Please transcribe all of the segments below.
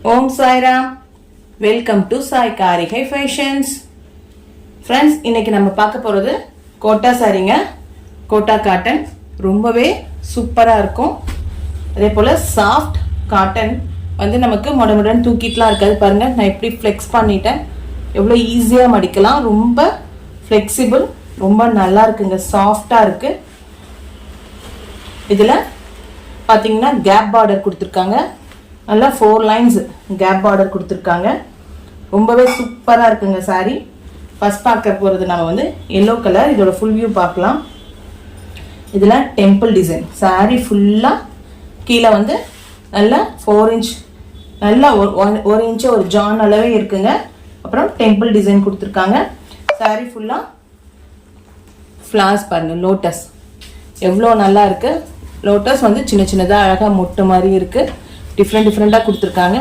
Om Sairam. Welcome to Sai Karigai fashions. Friends, இன்னைக்கு நம்ம பார்க்க போகிறது கோட்டா சாரீங்க. கோட்டா காட்டன் ரொம்பவே சூப்பராக இருக்கும். அதே போல் சாஃப்ட் காட்டன் வந்து நமக்கு முடமுடன் தூக்கிட்டுலாம் இருக்காது. பாருங்கள், நான் எப்படி ஃப்ளெக்ஸ் பண்ணிட்டேன். எவ்வளோ ஈஸியாக மடிக்கலாம். ரொம்ப ஃப்ளெக்சிபிள், ரொம்ப நல்லா இருக்குங்க. சாஃப்டாக இருக்குது. இதில் பார்த்தீங்கன்னா கேப் பார்டர் கொடுத்துருக்காங்க. நல்லா 4 லைன்ஸ் கேப் பார்டர் கொடுத்துருக்காங்க. ரொம்பவே சூப்பராக இருக்குங்க சாரீ. ஃபர்ஸ்ட் பார்க்க போகிறது நம்ம வந்து எல்லோ கலர். இதோட ஃபுல் வியூ பார்க்கலாம். இதில் டெம்பிள் டிசைன் சாரீ ஃபுல்லாக. கீழே வந்து நல்லா 4 இன்ச், நல்லா 1 இன்ச்சு ஒரு ஜான் அளவே இருக்குங்க. அப்புறம் டெம்பிள் டிசைன் கொடுத்துருக்காங்க. சாரீ ஃபுல்லாக ஃப்ளார்ஸ் பாருங்கள். லோட்டஸ் எவ்வளோ நல்லா இருக்குது. லோட்டஸ் வந்து சின்ன சின்னதாக அழகாக மொட்டை மாதிரி இருக்குது. டிஃப்ரெண்ட்டாக கொடுத்துருக்காங்க.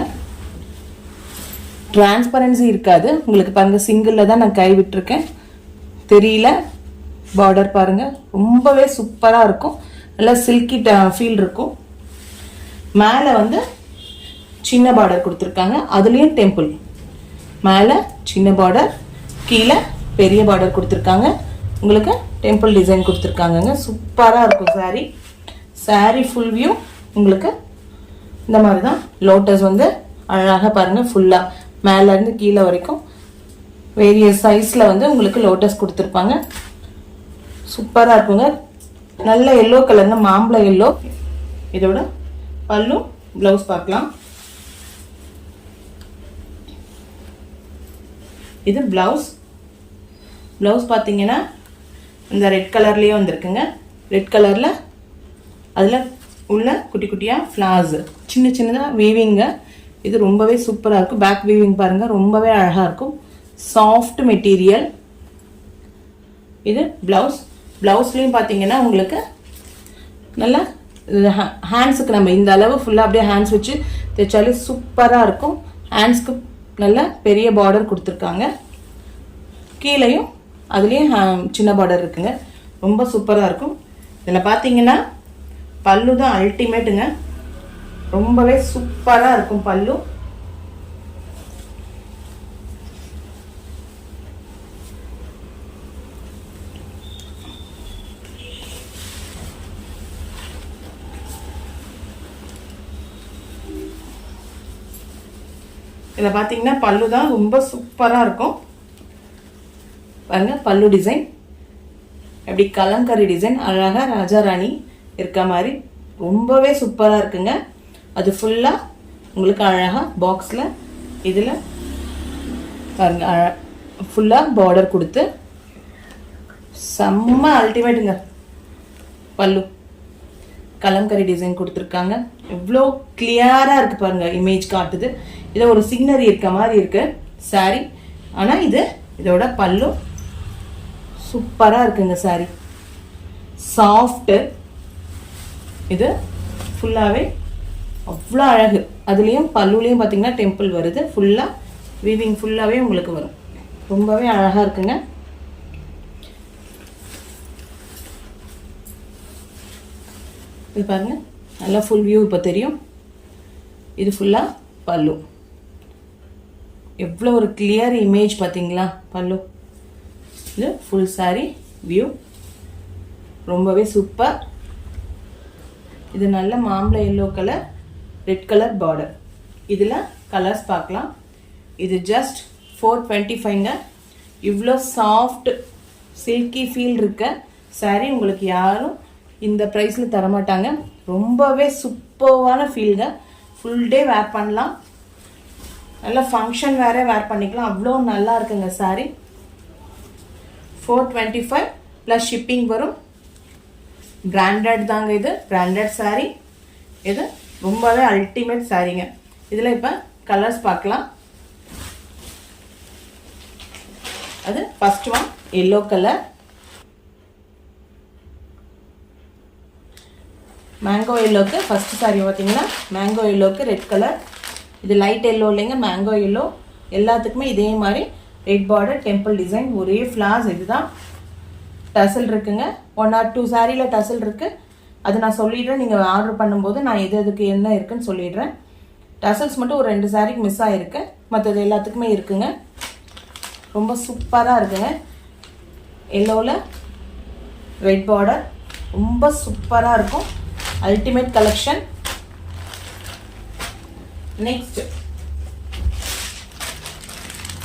டிரான்ஸ்பரன்சி இருக்காது உங்களுக்கு. பாருங்கள், சிங்கிளில் தான் நான் கை விட்டுருக்கேன், தெரியல. பார்டர் பாருங்கள், ரொம்பவே சூப்பராக இருக்கும். நல்லா சில்கி ஃபீல் இருக்கும். மேலே வந்து சின்ன பார்டர் கொடுத்துருக்காங்க. அதுலேயும் டெம்பிள். மேலே சின்ன பார்டர், கீழே பெரிய பார்டர் கொடுத்துருக்காங்க. உங்களுக்கு டெம்பிள் டிசைன் கொடுத்துருக்காங்கங்க. சூப்பராக இருக்கும் சாரீ. சாரீ ஃபுல் வியூ உங்களுக்கு இந்த மாதிரி தான். லோட்டஸ் வந்து அழகாக பாருங்கள், ஃபுல்லாக மேலேருந்து கீழே வரைக்கும் வேரியஸ் சைஸில் வந்து உங்களுக்கு லோட்டஸ் கொடுத்துருப்பாங்க. சூப்பராக இருக்குங்க. நல்ல எல்லோ கலருங்க, மாம்பழ எல்லோ. இதோட பல்லு ப்ளவுஸ் பார்க்கலாம். இது ப்ளவுஸ். ப்ளவுஸ் பார்த்தீங்கன்னா இந்த ரெட் கலர்லேயே வந்திருக்குங்க. ரெட் கலரில் அதில் உள்ள குட்டி குட்டியாக ஃப்ளார்ஸ், சின்ன சின்னதாக வீவிங்க. இது ரொம்பவே சூப்பராக இருக்கும். பேக் வீவிங் பாருங்கள், ரொம்பவே அழகாக இருக்கும். Soft material. இது ப்ளவுஸ். ப்ளவுஸ்லேயும் பார்த்தீங்கன்னா உங்களுக்கு நல்லா ஹேண்ட்ஸுக்கு நம்ம இந்த அளவு ஃபுல்லாக அப்படியே ஹேண்ட்ஸ் வச்சு தைச்சாலே சூப்பராக இருக்கும். ஹேண்ட்ஸ்க்கு நல்ல பெரிய பார்டர் கொடுத்துருக்காங்க. கீழேயும் அதுலேயும் சின்ன பார்டர் இருக்குங்க. ரொம்ப சூப்பராக இருக்கும். இதில் பார்த்தீங்கன்னா பல்லு தான் அல்டிமேட்டுங்க. ரொம்பவே சூப்பராக இருக்கும் பல்லு. இதில் பார்த்தீங்கன்னா பல்லு தான் ரொம்ப சூப்பராக இருக்கும். பாருங்க, பல்லு டிசைன் எப்படி கலங்கரி டிசைன், அழகாக ராஜா ராணி இருக்க மாதிரி ரொம்பவே சூப்பராக இருக்குங்க. அது ஃபுல்லாக உங்களுக்கு அழகாக பாக்ஸில் இதில் பாருங்க, ஃபுல்லாக பார்டர் கொடுத்து செம்ம அல்டிமேட்டுங்க. பல்லு கலங்கரி டிசைன் கொடுத்துருக்காங்க. எவ்வளோ கிளியராக இருக்குது பாருங்கள், இமேஜ் காட்டுது. இதை ஒரு சீனரி இருக்க மாதிரி இருக்குது சாரீ. ஆனால் இதோட பல்லு சூப்பராக இருக்குங்க. சாரீ சாஃப்ட்டு. இது ஃபுல்லாகவே அவ்வளோ அழகு. அதுலேயும் பல்லுலேயும் பார்த்தீங்கன்னா டெம்பிள் வருது. ஃபுல்லாக வீவிங் ஃபுல்லாகவே உங்களுக்கு வரும். ரொம்பவே அழகாக இருக்குங்க. இது பாருங்கள், நல்லா ஃபுல் வியூ இப்போ தெரியும். இது ஃபுல்லாக பல்லு. எவ்வளோ ஒரு கிளியர் இமேஜ் பார்த்தீங்களா பல்லு. இது ஃபுல் சாரீ வியூ ரொம்பவே சூப்பர். இது நல்ல மாம்பழ yellow colour, red colour border. இதில் கலர்ஸ் பார்க்கலாம். இது ஜஸ்ட் 425ங்க. இவ்வளோ சாஃப்ட் சில்கி ஃபீல் இருக்க சாரீ உங்களுக்கு யாரும் இந்த ப்ரைஸில் தரமாட்டாங்க. ரொம்பவே சூப்பர்வான ஃபீல்ங்க. ஃபுல் டே வேர் பண்ணலாம். நல்லா ஃபங்க்ஷன் வேறே வேர் பண்ணிக்கலாம். அவ்வளோ நல்லா இருக்குங்க சாரீ. 425 ப்ளஸ் ஷிப்பிங் வரும். பிராண்டட் தாங்க. இது பிராண்டட் சாரீ. இது ரொம்பவே அல்டிமேட் சாரீங்க. இதில் இப்போ கலர்ஸ் பார்க்கலாம். அது first one yellow colour. Mango எல்லோக்கு ஃபர்ஸ்ட் சாரீ பார்த்தீங்கன்னா மேங்கோ எல்லோக்கு ரெட் கலர். இது லைட் எல்லோ இல்லைங்க, மேங்கோ எல்லோ. எல்லாத்துக்குமே இதே மாதிரி ரெட் பார்டர், டெம்பிள் டிசைன், ஒரே ஃப்ளார்ஸ். இதுதான் டசல் இருக்குங்க. 1 or 2 சாரியில் டசல் இருக்குது. அது நான் சொல்லிடுறேன். நீங்கள் ஆர்டர் பண்ணும்போது நான் எதுக்கு என்ன இருக்குன்னு சொல்லிடுறேன். டசல்ஸ் மட்டும் ஒரு 2 சாரிக்கு மிஸ் ஆகிருக்கு, மற்றது எல்லாத்துக்குமே இருக்குங்க. ரொம்ப சூப்பராக இருக்குங்க. எல்லோவில் ரெட் பார்டர் ரொம்ப சூப்பராக இருக்கும். Ultimate collection. நெக்ஸ்ட்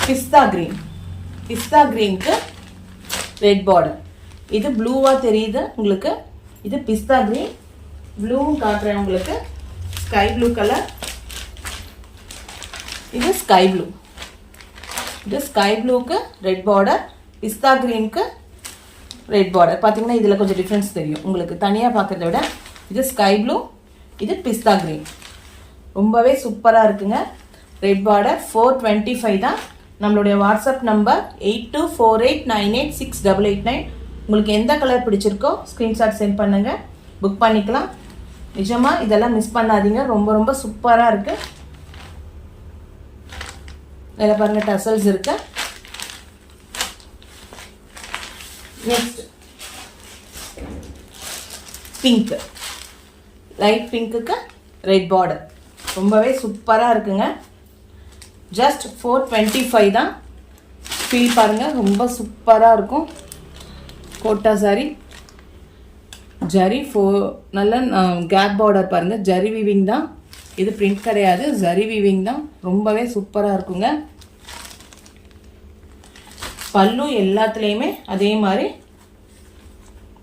பிஸ்தா கிரீன். பிஸ்தா கிரீனுக்கு ரெட் பார்டர். இது ப்ளூவாக தெரியுது உங்களுக்கு. இது பிஸ்தா கிரீன். ப்ளூவும் காட்டுறேன் உங்களுக்கு. Sky blue colour. இது ஸ்கை ப்ளூ. இது ஸ்கை ப்ளூக்கு ரெட் பார்டர், பிஸ்தா கிரீனுக்கு ரெட் பார்டர். பார்த்தீங்கன்னா இதில் கொஞ்சம் டிஃப்ரென்ஸ் தெரியும் உங்களுக்கு தனியாக பார்க்குறத விட. இது ஸ்கை ப்ளூ, இது பிஸ்தா கிரீன். ரொம்பவே சூப்பராக இருக்குங்க. ரெட் பார்டர் 425 தான். நம்மளுடைய வாட்ஸ்அப் நம்பர் 8248986889. உங்களுக்கு எந்த கலர் பிடிச்சிருக்கோ ஸ்க்ரீன்ஷாட் சென்ட் பண்ணுங்கள், புக் பண்ணிக்கலாம். நிஜமாக இதெல்லாம் மிஸ் பண்ணாதீங்க. ரொம்ப ரொம்ப சூப்பராக இருக்குது. இதில் பாருங்கள் டசல்ஸ் இருக்கு. Next pink. லைட் பிங்க்குக்கு ரெட் பார்டர். ரொம்பவே சூப்பராக இருக்குங்க. ஜஸ்ட் 425 தான். ஃபீல் பாருங்கள், ரொம்ப சூப்பராக இருக்கும். கோட்டா சாரி ஜரி நல்ல கேப் பார்டர் பாருங்கள். ஜரி வீவிங் தான் இது, பிரிண்ட் கிடையாது, ஜரி வீவிங் தான். ரொம்பவே சூப்பராக இருக்குங்க. பல்லு எல்லாத்துலேயுமே அதே மாதிரி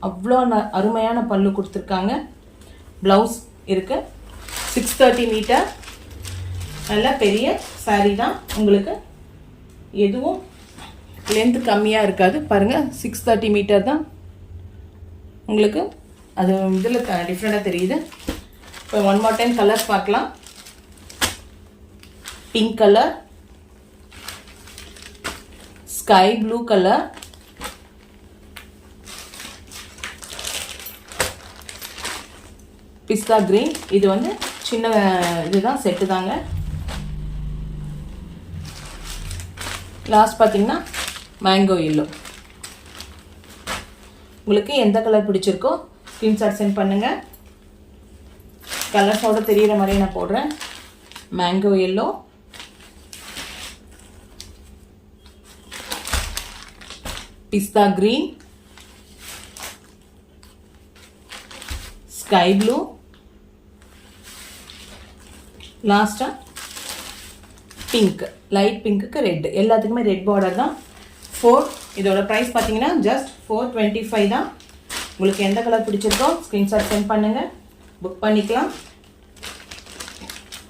அவ்வளோ அருமையான பல்லு கொடுத்துருக்காங்க. ப்ளவுஸ் இருக்கு. 630 மீட்டர். நல்ல பெரிய சாரீ தான். உங்களுக்கு எதுவும் லென்த் கம்மியாக இருக்காது. பாருங்கள் 630 மீட்டர் தான் உங்களுக்கு. அது இதில் டிஃப்ரெண்ட்டாக தெரியுது. இப்போ 1 more time கலர்ஸ் பார்க்கலாம். Pink colour, sky blue colour, pista green. இது வந்து சின்ன இதுதான், செட்டு தாங்க. லாஸ்ட் பார்த்தீங்கன்னா மேங்கோ எல்லோ. உங்களுக்கு எந்த கலர் பிடிச்சிருக்கோ ஸ்க்ரீன்ஷாட் சென்ட் பண்ணுங்கள். கலர்ஸோட தெரிகிற மாதிரி நான் போடுறேன். Mango yellow, pista green, sky blue, லாஸ்ட்டாக பிங்க். லைட் பிங்க்குக்கு ரெட். எல்லாத்துக்குமே ரெட் பார்டர் தான். இதோட ப்ரைஸ் பார்த்தீங்கன்னா ஜஸ்ட் 425 தான். உங்களுக்கு எந்த கலர் பிடிச்சிருக்கோ ஸ்க்ரீன்ஷாட் சென்ட் பண்ணுங்கள், புக் பண்ணிக்கலாம்.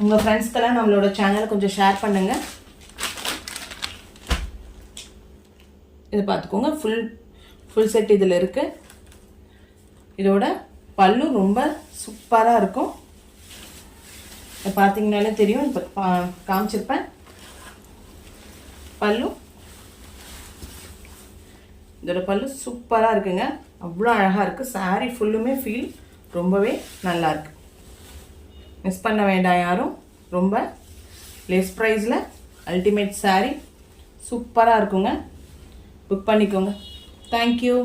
உங்கள் ஃப்ரெண்ட்ஸ்க்கெல்லாம் நம்மளோட சேனலை கொஞ்சம் ஷேர் பண்ணுங்கள். இதை பார்த்துக்கோங்க. ஃபுல் செட் இதில் இருக்குது. இதோட பல்லு ரொம்ப சூப்பராக இருக்கும். இதை பார்த்தீங்கனாலே தெரியும். இப்போ காமிச்சிருப்பேன் பல்லு. இதோட பல்லு சூப்பராக இருக்குங்க. அவ்வளோ அழகாக இருக்குது. சாரீ ஃபுல்லுமே ஃபீல் ரொம்பவே நல்லா இருக்கு. மிஸ் பண்ண வேண்டாம் யாரும். ரொம்ப லெஸ் ப்ரைஸில் அல்டிமேட் சாரீ சூப்பராக இருக்குங்க. புக் பண்ணிக்கோங்க. தேங்க்யூ.